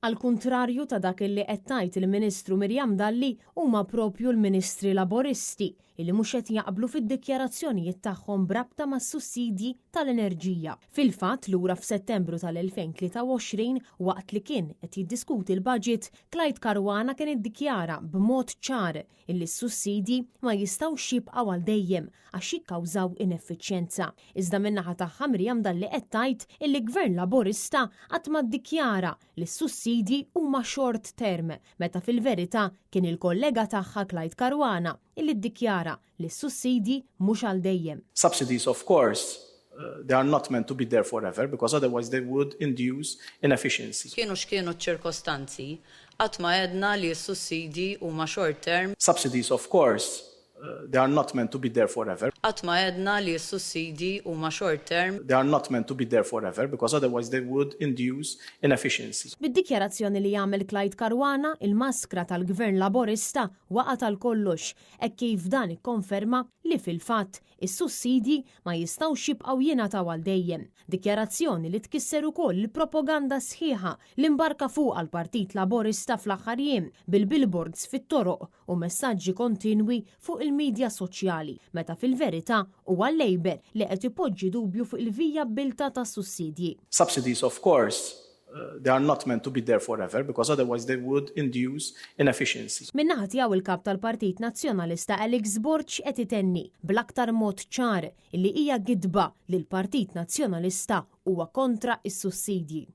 Al kuntrarju ta' dak li qed tgħid il-Ministru Mirjam Dalli huma propju l-Ministri Laboristi illi mhux qed jaqblu fid-dikjarazzjonijiet tagħhom brabta mas-sussidji tal-enerġija. Fil-fatt lura f'Settembru tal-2023 waqt li kien qed jiddiskuti l-budget, Clyde Caruana kien iddikjara b'mod ċar illi s-sussidji ma jistgħux jibqgħu għal dejjem għax jikkawżaw ineffiċjenza. Iżda min-naħa tagħha Mirjam Dalli qed tgħid illi Gvern Laburista qatt ma ddikjara li s-sussidji huma short term, meta fil-verità kien il-kollega tagħha Clyde Caruana illi ddikjara li s-sussidji mhux għal dejjem. Subsidies, of course, they are not meant to be there forever because otherwise they would induce inefficiency. Kienu x'kienu ċ-ċirkostanzi qatt ma għedna li s-sussidji huma short term. Subsidies, of course, they are not meant to be there forever. Qatt ma għedna li s-sussidji huma short term. They are not meant to be there forever because otherwise they would induce inefficiency. Bid-dikjarazzjoni li jagħmel Clyde Caruana, il-maskra tal-Gvern Laborista waqa' tal-kollox, hekk kif dan ikkonferma li fil-fatt is-sussidji ma jistgħux jibqgħu jingħataw għal dejjem. Dikjarazzjoni li tkisser ukoll il-propaganda sħiħa li mbarka fuq għall-Partit Laborista fl-aħħar jiem bil-billboards fit-toroq u messaġġi kontinwi fuq il-medja soċjali, meta fil-verità huwa l-Labor li qed ipoġġi dubju fuq il-vijabbiltà tas-sussidji. Subsidies, of course, they are not meant to be there forever because otherwise they would induce inefficiency. Min-naħa tiegħu il-kap tal-Partit Nazzjonalista Alex Borch qed itenni bl-aktar mod ċar illi hija gidba li l-Partit Nazzjonalista huwa kontra is-sussidji.